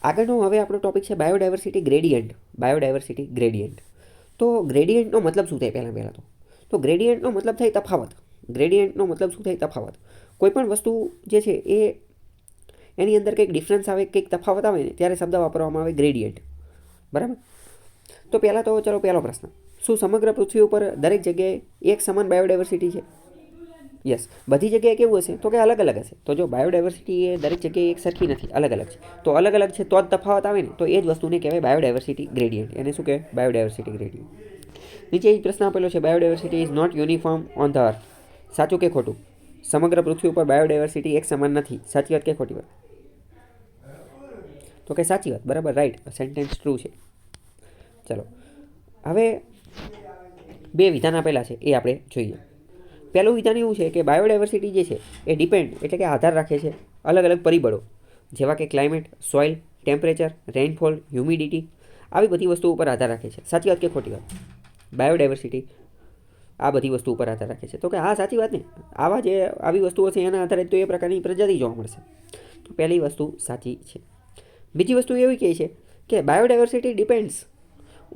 આગળનો હવે આપણો ટોપિક છે બાયોડાયવર્સિટી ગ્રેડિયન્ટ. Biodiversity gradient. તો ગ્રેડિયન્ટનો મતલબ શું થાય પહેલાં તો ગ્રેડિયન્ટનો મતલબ થાય તફાવત. ગ્રેડિયન્ટનો મતલબ શું થાય? તફાવત. કોઈપણ વસ્તુ જે છે એ એની અંદર કંઈક ડિફરન્સ આવે, કંઈક તફાવત આવે ને ત્યારે શબ્દ વાપરવામાં આવે ગ્રેડિયન્ટ. બરાબર. તો પહેલાં તો ચલો પહેલો પ્રશ્ન, શું સમગ્ર પૃથ્વી ઉપર દરેક જગ્યાએ એક સમાન બાયોડાયવર્સિટી છે? યસ. બધી જગ્યાએ કેવું હશે? તો કે અલગ અલગ હશે. તો જો બાયોડાયવર્સિટી એ દરેક જગ્યાએ એક સરખી નથી, અલગ અલગ છે. તો અલગ અલગ છે તો જ તફાવત આવે ને, તો એ જ વસ્તુને કહેવાય બાયોડાયવર્સિટી ગ્રેડિયન્ટ. એને શું કહેવાય? Biodiversity gradient. નીચે એક પ્રશ્ન આપેલો છે, biodiversity is not uniform on the earth. સાચું કે ખોટું? સમગ્ર પૃથ્વી ઉપર બાયોડાયવર્સિટી એક સમાન નથી. સાચી વાત કે ખોટી વાત? તો કે સાચી વાત. બરાબર, રાઈટ. સેન્ટેન્સ ટ્રુ છે. ચલો હવે બે વિધાન આપેલા છે એ આપણે જોઈએ. પહેલું વિધાન એવું છે કે બાયોડાયવર્સિટી જે છે એ ડિપેન્ડ એટલે કે આધાર રાખે છે અલગ અલગ પરિબળો, જેવા કે climate, soil, temperature, rainfall, humidity, આવી બધી વસ્તુઓ ઉપર આધાર રાખે છે. સાચી વાત કે ખોટી વાત? બાયોડાયવર્સિટી આ બધી વસ્તુ ઉપર આધાર રાખે છે. તો કે હા, સાચી વાત ને. આવી વસ્તુઓ છે એના આધારે તો એ પ્રકારની પ્રજાતિ જોવા મળશે. તો પહેલી વસ્તુ સાચી છે. બીજી વસ્તુ એવી કહે છે કે biodiversity depends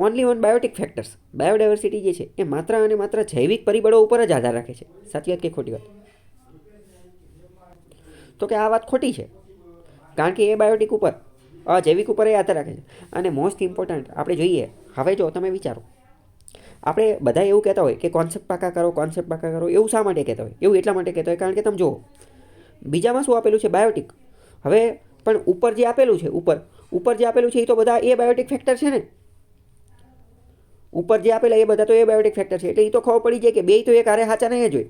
only on Biotique factors. Biodiversity જે છે એ માત્ર અને માત્ર જૈવિક પરિબળો ઉપર જ આધાર રાખે છે. સાચી વાત કે ખોટી વાત? તો કે આ વાત ખોટી છે, કારણ કે એ બાયોટિક ઉપર, અજૈવિક ઉપર એ આધાર રાખે છે. અને મોસ્ટ ઇમ્પોર્ટન્ટ આપણે જોઈએ, હવે જો તમે વિચારો, આપણે બધા એવું કહેતા હોય કે કોન્સેપ્ટ પાકા કરો, કોન્સેપ્ટ પાકા કરો. એવું શા માટે કહેતા હોય? એવું એટલા માટે કહેતા હોય કારણ કે તમે જુઓ, બીજામાં શું આપેલું છે? બાયોટિક. હવે પણ ઉપર જે આપેલું છે, ઉપર જે આપેલું છે એ તો બધા એ બાયોટિક ફેક્ટર છે ને. ઉપર જે આપેલા એ બધા તો એ બાયોટિક ફેક્ટર છે. એટલે એ તો ખબર પડી જાય કે બે તો એક હારે સાચા નહીં જ હોય.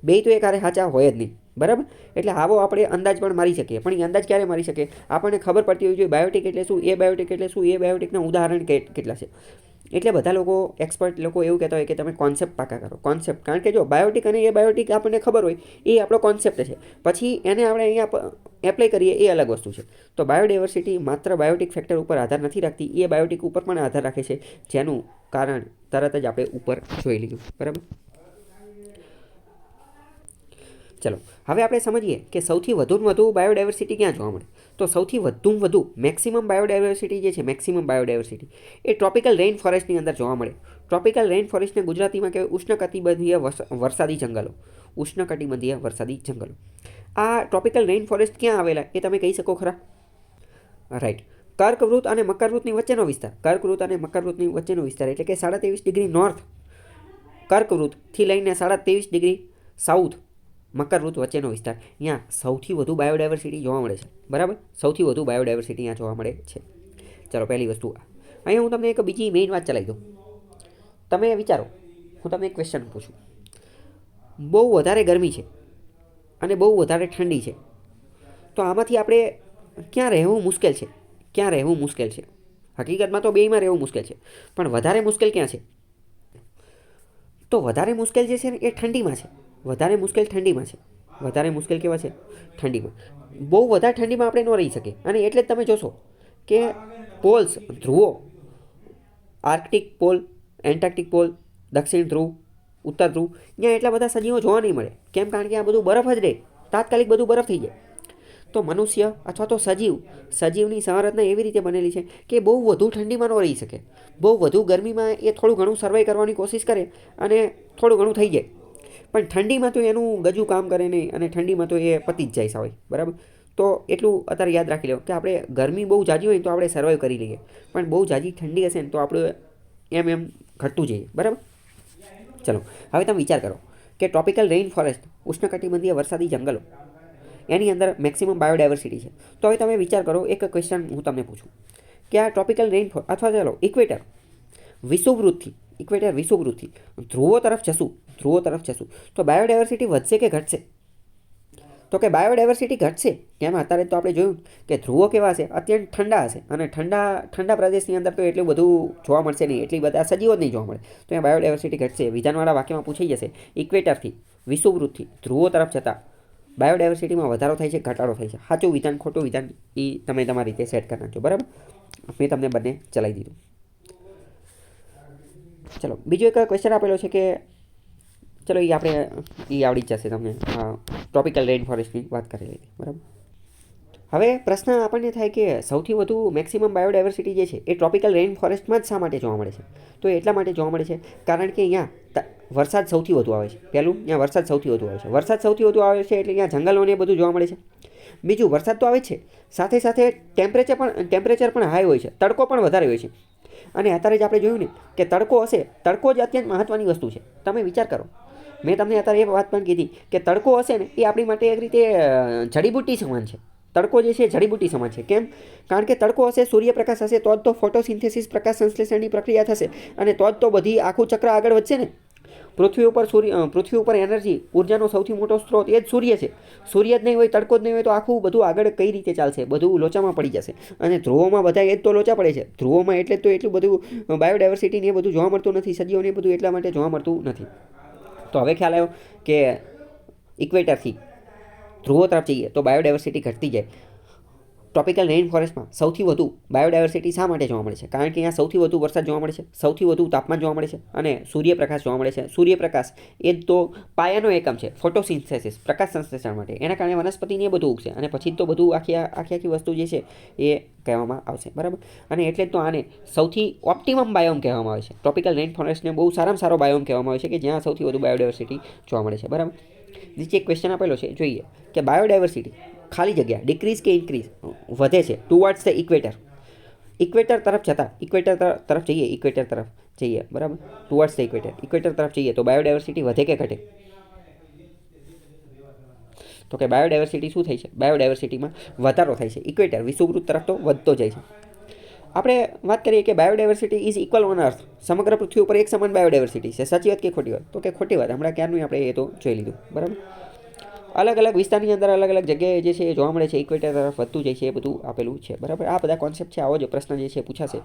બે તો એક હારે સાચા હોય જ નહીં. બરાબર. એટલે આવો આપણે અંદાજ પણ મારી શકીએ. પણ એ અંદાજ ક્યારે મારી શકીએ? આપણને ખબર પડતી હોવી જોઈએ બાયોટિક એટલે શું, એ બાયોટિક એટલે શું, એ બાયોટિકના ઉદાહરણ કેટલા છે. એટલે બધા લોકો, એક્સપર્ટ લોકો એવું કહેતા હોય કે તમે કોન્સેપ્ટ પાકા કરો. કોન્સેપ્ટ, કારણ કે જો બાયોટિક અને એ બાયોટિક આપણને ખબર હોય એ આપણો કોન્સેપ્ટ છે. પછી એને આપણે અહીંયા એપ્લાય કરીએ એ અલગ વસ્તુ છે. તો બાયોડાયવર્સિટી માત્ર બાયોટિક ફેક્ટર ઉપર આધાર નથી રાખતી, એ બાયોટિક ઉપર પણ આધાર રાખે છે, જેનું કારણ તરત જ આપણે ઉપર જોઈ લીધું. બરાબર. ચલો હવે આપણે સમજીએ કે સૌથી વધુ બાયોડાયવર્સિટી ક્યાં જોવા મળે. તો સૌથી વધુ મેક્સિમમ બાયોડાયવર્સિટી જે છે, મેક્સિમમ બાયોડાયવર્સિટી એ ટ્રોપિકલ રેઇન ફોરેસ્ટની અંદર જોવા મળે. ટ્રોપિકલ રેઇન ફોરેસ્ટને ગુજરાતીમાં કહેવાય ઉષ્ણકટિબંધીય વરસાદી જંગલો. ઉષ્ણકટિબંધીય વરસાદી જંગલો. આ ટ્રોપિકલ રેઇન ફોરેસ્ટ ક્યાં આવેલા એ તમે કહી શકો ખરા? રાઈટ. કર્કવૃત અને મકરવૃતની વચ્ચેનો વિસ્તાર. કર્કવૃત અને મકરવૃતની વચ્ચેનો વિસ્તાર એટલે કે 23.5 ડિગ્રી નોર્થ કર્કવૃતથી લઈને 23.5 ડિગ્રી સાઉથ મકરવૃત વચ્ચેનો વિસ્તાર. અહીંયા સૌથી વધુ બાયોડાયવર્સિટી જોવા મળે છે. બરાબર. સૌથી વધુ બાયોડાયવર્સિટી અહીંયા જોવા મળે છે. ચલો પહેલી વસ્તુ. અહીંયા હું તમને એક બીજી મેઇન વાત ચલાવી દઉં. તમે વિચારો, હું તમને એક ક્વેશ્ચન પૂછું. બહુ વધારે ગરમી છે અને બહુ વધારે ઠંડી છે, તો આમાંથી આપણે ક્યાં રહેવું મુશ્કેલ છે? ક્યાં રહેવું મુશ્કેલ છે? હકીકતમાં તો બેયમાં રહેવું મુશ્કેલ છે, પણ વધારે મુશ્કેલ ક્યાં છે? તો વધારે મુશ્કેલ જે છે ને એ ઠંડીમાં છે. વધારે મુશ્કેલ ઠંડીમાં છે. વધારે મુશ્કેલ કેવા છે? ઠંડીમાં. બહુ વધારે ઠંડીમાં આપણે ન રહી શકીએ. અને એટલે જ તમે જોશો કે પોલ્સ, ધ્રુવો, આર્કટિક પોલ, એન્ટાર્કટિક પોલ, દક્ષિણ ધ્રુવ, ઉત્તર ધ્રુવ, ત્યાં એટલા બધા સજીવો જોવા નહીં મળે. કેમ? કારણ કે આ બધું બરફ જ રહે. તાત્કાલિક બધું બરફ થઈ જાય. તો મનુષ્ય અથવા તો સજીવની સંરચના એવી રીતે બનેલી છે કે બહુ વધુ ઠંડીમાં ન રહી શકે. બહુ વધુ ગરમીમાં એ થોડું ઘણું સર્વાઈવ કરવાની કોશિશ કરે અને થોડું ઘણું થઈ જાય. પણ ઠંડીમાં તો એનું ગજું કામ કરે નહીં અને ઠંડીમાં તો એ પતી જ જાય સાવ. બરાબર. તો એટલું અત્યારે યાદ રાખી લો કે આપણે ગરમી બહુ જાજી હોય તો આપણે સર્વાઈવ કરી લઈએ, પણ બહુ જાજી ઠંડી હશે ને તો આપણે એમ ઘટતું જઈએ. બરાબર. ચલો હવે તમે વિચાર કરો કે ટ્રોપિકલ રેઇન ફોરેસ્ટ, ઉષ્ણકટિબંધીય વરસાદી જંગલો, એની અંદર મેક્સિમમ બાયોડાયવર્સિટી છે. તો હવે તમે વિચાર કરો, એક ક્વેશ્ચન હું તમને પૂછું કે આ ટ્રોપિકલ રેઇન અથવા ચાલો ઇક્વેટર વિષુવવૃત્તથી ધ્રુવો તરફ જશું તો બાયોડાયવર્સિટી વધશે કે ઘટશે? તો કે બાયોડાયવર્સિટી ઘટશે. કેમ? અત્યારે તો આપણે જોયું કે ધ્રુવો કેવા હશે? અત્યંત ઠંડા હશે અને ઠંડા પ્રદેશની અંદર તો એટલું બધું જોવા મળશે નહીં, એટલી બધા સજીવો જ નહીં જોવા મળે. તો અહીંયા બાયોડાયવર્સિટી ઘટશે. વિધાનવાળા વાક્યમાં પૂછાઈ જશે, ઇક્વેટરથી, વિષુવવૃત્તથી ધ્રુવો તરફ જતા બાયોડાયવર્સિટીમાં વધારો થાય છે, ઘટાડો થાય છે. સાચું વિધાન, ખોટું વિધાન એ તમે તમારી રીતે સેટ કરી નાખજો. બરાબર. મેં તમને બંને ચલાવી દીધું. ચલો બીજો એક ક્વેશ્ચન આપેલો છે કે ચલો એ આપણે આવડી જ જશે તમને. ટ્રોપિકલ રેઇન ફોરેસ્ટની વાત કરી લીધી. બરાબર. હવે પ્રશ્ન આપણને થાય કે સૌથી વધુ મેક્સિમમ બાયોડાયવર્સિટી જે છે એ ટ્રોપિકલ રેઇન ફોરેસ્ટમાં જ શા માટે જોવા મળે છે? તો એટલા માટે જોવા મળે છે કારણ કે અહીંયા વરસાદ સૌથી વધુ આવે છે. પહેલું, અહીંયા વરસાદ સૌથી વધુ આવે છે. વરસાદ સૌથી વધુ આવે છે એટલે અહીંયા જંગલોને બધું જોવા મળે છે. બીજું, વરસાદ તો આવે જ છે, સાથે સાથે ટેમ્પરેચર પણ હાઈ હોય છે, તડકો પણ વધારે હોય છે. અને અત્યારે જ આપણે જોયું ને કે તડકો હશે, તડકો જ અત્યંત મહત્ત્વની વસ્તુ છે. તમે વિચાર કરો, મેં તમને અત્યારે એ વાત પણ કીધી કે તડકો હશે ને એ આપણી માટે એક રીતે જડીબુટ્ટી સમાન છે. તડકો જે છે જડીબુટ્ટી સમાન છે. કેમ? કારણ કે તડકો હશે, સૂર્યપ્રકાશ હશે તો જ તો ફોટોસિન્થેસિસ પ્રકાશ સંશ્લેષણની પ્રક્રિયા થશે અને તો જ તો બધી આખું ચક્ર આગળ વધશે ને. પૃથ્વી ઉપર એનર્જી, ઉર્જાનો સૌથી મોટો સ્ત્રોત એ જ સૂર્ય છે. સૂર્ય જ નહીં હોય, તડકો જ નહીં હોય તો આખું બધું આગળ કઈ રીતે ચાલશે? બધું લોચામાં પડી જશે. અને ધ્રુવોમાં બધા એ જ તો લોચા પડે છે. ધ્રુવોમાં એટલે તો એટલું બધું બાયોડાયવર્સિટી ને એ બધું જોવા મળતું નથી, સજીવોને એ બધું એટલા માટે જોવા મળતું નથી. તો હવે ખ્યાલ આવ્યો કે ઇક્વેટરથી ધ્રુવો તરફ જઈએ તો બાયોડાયવર્સિટી ઘટતી જાય. ટ્રોપિકલ રેઇન ફોરેસ્ટમાં સૌથી વધુ બાયોડાયવર્સિટી શા માટે જોવા મળે છે? કારણ કે અહીંયા સૌથી વધુ વરસાદ જોવા મળે છે, સૌથી વધુ તાપમાન જોવા મળે છે અને સૂર્યપ્રકાશ જોવા મળે છે. સૂર્યપ્રકાશ એ જ તો પાયાનો એકમ છે ફોટોસિન્થેસિસ, પ્રકાશ સંશ્લેષણ માટે. એના કારણે વનસ્પતિને એ બધું ઉગશે અને પછી તો બધું આખી વસ્તુ જે છે એ કહેવામાં આવશે, બરાબર. અને એટલે જ તો આને સૌથી ઓપ્ટિમમ બાયોમ કહેવામાં આવે છે. ટ્રોપિકલ રેઇન ફોરેસ્ટને બહુ સારામાં સારો બાયોમ કહેવામાં આવે છે કે જ્યાં સૌથી વધુ બાયોડાયવર્સિટી જોવા મળે છે, બરાબર. નીચે એક ક્વેશ્ચન આપેલો છે, જોઈએ કે બાયોડાયવર્સિટી ખાલી જગ્યા ડિક્રીઝ કે ઇન્ક્રીઝ વધે છે ટુવર્ડ્સ ધ ઇક્વેટર તરફ જઈએ, બરાબર. ટુવર્ડ્સ ધ ઇક્વેટર તરફ જઈએ તો બાયોડાયવર્સિટી વધે કે ઘટે? તો કે બાયોડાયવર્સિટી શું થાય છે? બાયોડાયવર્સિટીમાં વધારો થાય છે. ઇક્વેટર વિષુવવૃત્ત તરફ તો વધતો જાય છે. આપણે વાત કરીએ કે બાયોડાયવર્સિટી ઇઝ ઇક્વલ ઓન અર્થ. સમગ્ર પૃથ્વી ઉપર એક સમાન બાયોડાયવર્સિટી છે. સાચી વાત કે ખોટી વાત? તો કે ખોટી વાત. હમણાં ક્યારનું આપણે એ તો જોઈ લીધું, બરાબર. અલગ અલગ વિસ્તારની અંદર અલગ અલગ જગ્યાએ જે છે એ જોવા મળે છે. ઇક્વેટર તરફ વધતું જાય છે, એ બધું આપેલું છે, બરાબર. આ બધા કોન્સેપ્ટ છે. આવો જ પ્રશ્ન જે છે પૂછાશે.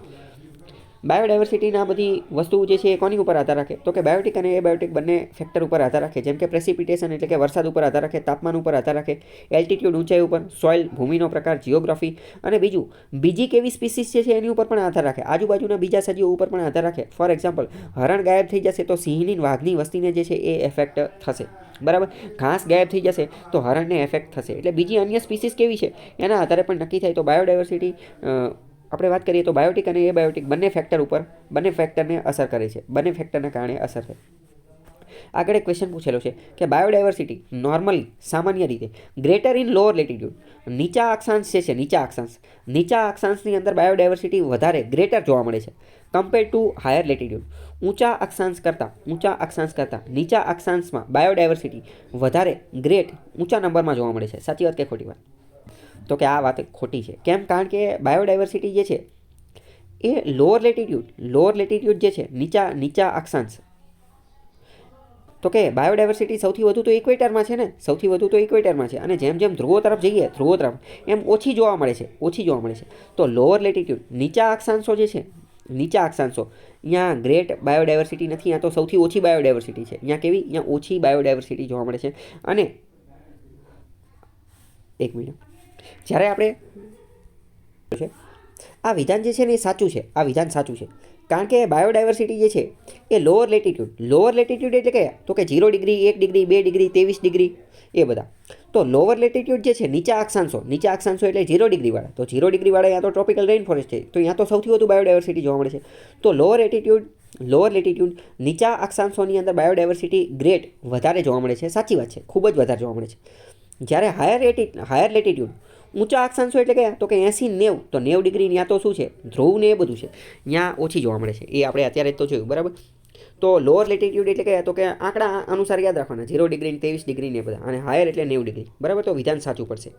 બાયોડાયવર્સિટીના બધી વસ્તુ જે છે એ કોની ઉપર આધાર રાખે? તો કે બાયોટિક અને એબાયોટિક બંને ફેક્ટર ઉપર આધાર રાખે. જેમ કે પ્રેસિપિટેશન એટલે કે વરસાદ ઉપર આધાર રાખે, તાપમાન ઉપર આધાર રાખે, એલ્ટિટ્યુડ ઊંચાઈ ઉપર, સોઇલ ભૂમિનો પ્રકાર, જિયોગ્રાફી, અને બીજી કેવી સ્પીસીસ જે છે એની ઉપર પણ આધાર રાખે. આજુબાજુના બીજા સજીવો ઉપર પણ આધાર રાખે. ફોર એક્ઝામ્પલ, હરણ ગાયબ થઈ જશે તો સિંહની વાઘની વસ્તીને જે છે એ એફેક્ટ થશે, બરાબર. ઘાસ ગાયબ થઈ જશે તો હરણને એફેક્ટ થશે. એટલે બીજી અન્ય સ્પીસીસ કેવી છે એના આધારે પણ નક્કી થાય. તો બાયોડાયવર્સિટી આપણે વાત કરીએ તો બાયોટિક અને એબાયોટિક બંને ફેક્ટરને અસર કરે છે. બંને ફેક્ટરને કારણે અસર થાય. આગળ એક ક્વેશ્ચન પૂછેલો છે કે બાયોડાયવર્સિટી નોર્મલી, સામાન્ય રીતે, ગ્રેટર ઇન લોઅર લેટિટ્યુડ, નીચા અક્ષાંશ જે છે, નીચા અક્ષાંશની અંદર બાયોડાયવર્સિટી વધારે, ગ્રેટર જોવા મળે છે કમ્પેર ટુ હાયર લેટિટ્યુડ. ઊંચા અક્ષાંશ કરતાં નીચા અક્ષાંશમાં બાયોડાયવર્સિટી વધારે, ગ્રેટ, ઊંચા નંબરમાં જોવા મળે છે. સાચી વાત કે ખોટી વાત? તો કે આ વાત ખોટી છે. કેમ? કારણ કે બાયોડાયવર્સિટી જે છે એ લોઅર લેટિટ્યુડ જે છે, નીચા અક્ષાંશ, તો કે બાયોડાયવર્સિટી સૌથી વધુ તો ઇક્વેટરમાં છે ને, અને જેમ જેમ ધ્રુવો તરફ જઈએ એમ ઓછી જોવા મળે છે. તો લોઅર લેટિટ્યુડ, નીચા અક્ષાંશો અહીંયા ગ્રેટ બાયોડાયવર્સિટી નથી, અહીંયા તો સૌથી ઓછી બાયોડાયવર્સિટી છે. અહીંયા ઓછી બાયોડાયવર્સિટી જોવા મળે છે. અને એક મિનિટ, જ્યારે આપણે આ વિધાન જે છે ને એ સાચું છે. કારણ કે બાયોડાયવર્સિટી જે છે એ લોઅર લેટિટ્યુડ એટલે કે તો કે 0 ડિગ્રી, 1 ડિગ્રી, 2 ડિગ્રી, 23 ડિગ્રી એ બધા. તો લોઅર લેટિટ્યુડ જે છે, નીચા અક્ષાંશો એટલે 0 ડિગ્રીવાળા, તો 0 ડિગ્રીવાળા અહીંયા તો ટ્રોપિકલ રેઇન ફોરેસ્ટ છે, તો અહીંયા તો સૌથી વધુ બાયોડાયવર્સિટી જોવા મળે છે. તો લોઅર લેટિટ્યુડ નીચા અક્ષાંશોની અંદર બાયોડાયવર્સિટી ગ્રેટ વધારે જોવા મળે છે. સાચી વાત છે, ખૂબ જ વધારે જોવા મળે છે. જ્યારે હાયર લેટિટ્યુડ, ઊંચા અક્ષાંશો એટલે કે તો કે 80-90, તો 90 ડિગ્રી ત્યાં તો શું છે, ધ્રુવ ને એ બધું છે, ત્યાં ઓછી જોવા મળે છે. એ આપણે અત્યારે તો જોયું, બરાબર. તો લોઅર લેટિટ્યુડ એટલે કે તો કે આંકડા અનુસાર યાદ રાખવાના, 0 ડિગ્રી, 23 ડિગ્રી ને બધા, અને હાયર એટલે 90 ડિગ્રી, બરાબર. તો વિધાન સાચું પડશે.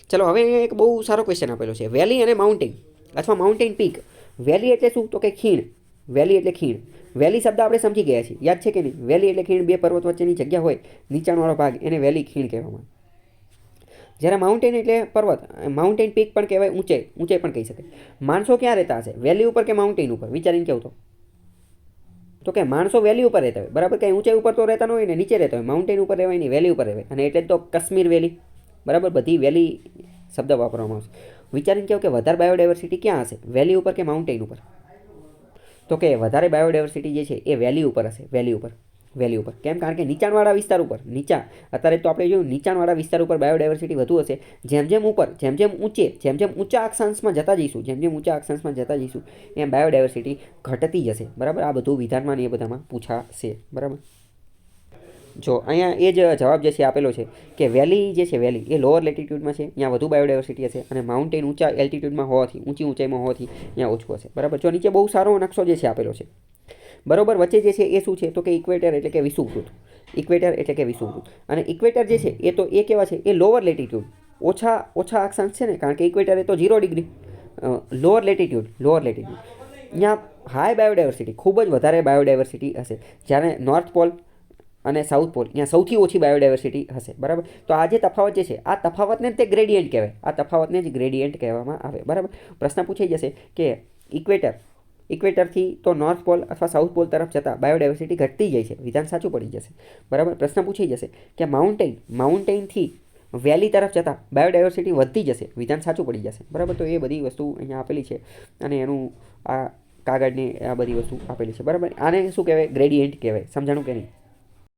ચલો, હવે એક બહુ સારો ક્વેશ્ચન આપેલો છે, વેલી અને માઉન્ટેન અથવા માઉન્ટેન પીક. વેલી એટલે શું? તો કે ખીણ. વેલી શબ્દ આપણે સમજી ગયા છીએ, યાદ છે કે નહીં? વેલી એટલે ખીણ, બે પર્વત વચ્ચેની જગ્યા હોય, નીચાણવાળો ભાગ, એને વેલી, ખીણ કહેવામાં. જ્યારે માઉન્ટેન એટલે પર્વત, માઉન્ટેન પીક પણ કહેવાય, ઊંચાઈ પણ કહી શકાય. માણસો ક્યાં રહેતા હશે, વેલી ઉપર કે માઉન્ટેન ઉપર? વિચારીને કેવું તો કે માણસો વેલી ઉપર રહેતા હોય, બરાબર. કંઈ ઊંચાઈ ઉપર તો રહેતા ન હોય ને, નીચે રહેતા હોય. માઉન્ટેન ઉપર રહેવાય નહીં, વેલી ઉપર રહેવાય. અને એટલે જ તો કાશ્મીર વેલી, બરાબર, બધી વેલી શબ્દ વાપરવામાં આવશે. વિચારીને કહો કે વધારે બાયોડાયવર્સિટી ક્યાં હશે, વેલી ઉપર કે માઉન્ટેન ઉપર? તો કે વધારે બાયોડાયવર્સિટી જે છે એ વેલી ઉપર હશે, વેલી ઉપર. કેમ? કારણ કે નીચાણવાળા વિસ્તાર ઉપર અત્યારે તો આપણે જોયું નીચાણવાળા વિસ્તાર ઉપર બાયોડાયવર્સિટી વધુ હશે. જેમ જેમ ઊંચા અક્ષાંશમાં જતા જઈશું એમ બાયોડાયવર્સિટી ઘટતી જશે. બરાબર, આ બધું વિધાનમાં ને એ બધામાં પૂછાશે. બરાબર, જો અહીંયા એ જ જવાબ જે છે આપેલો છે કે વેલી જે છે વેલી એ લોઅર લેટિટ્યૂડમાં છે, ત્યાં વધુ બાયોડાયવર્સિટી હશે, અને માઉન્ટેન ઊંચા એલ્ટિટ્યૂડમાં હોવાથી ઊંચાઈમાં હોવાથી ત્યાં ઓછું હશે. બરાબર, જો નીચે બહુ સારો નકશો જે છે આપેલો છે. બરોબર, વચ્ચે જે છે એ શું છે તો કે ઇક્વેટર એટલે કે વિષુવવૃત્ત. અને ઇક્વેટર જે છે એ કેવા છે? એ લોઅર લેટિટ્યૂડ, ઓછા અક્ષાંશ છે ને, કારણ કે ઇક્વેટર એ તો 0 ડિગ્રી. લોઅર લેટિટ્યૂડ ત્યાં હાઈ બાયોડાયવર્સિટી, ખૂબ જ વધારે બાયોડાયવર્સિટી હશે. જ્યારે નોર્થ પોલ અને સાઉથ પોલ ત્યાં સૌથી ઓછી બાયોડાયવર્સિટી હશે. બરાબર, તો આ જે તફાવત જે છે આ તફાવતને તે ગ્રેડિયન્ટ કહેવાય. આ તફાવતને જ ગ્રેડિયન્ટ કહેવામાં આવે. બરાબર, પ્રશ્ન પૂછાઈ જશે કે ઇક્વેટરથી તો નોર્થ પોલ અથવા સાઉથ પોલ તરફ જતાં બાયોડાયવર્સિટી ઘટતી જાય છે. વિધાન સાચું પડી જશે. બરાબર, પ્રશ્ન પૂછાઈ જશે કે માઉન્ટેનથી વેલી તરફ જતાં બાયોડાયવર્સિટી વધતી જશે. વિધાન સાચું પડી જશે. બરાબર, તો એ બધી વસ્તુ અહીંયા આપેલી છે અને એનું આ કાગળની આ બધી વસ્તુ આપેલી છે. બરાબર, આને શું કહેવાય? ગ્રેડિયન્ટ કહેવાય. સમજાણું કે નહીં?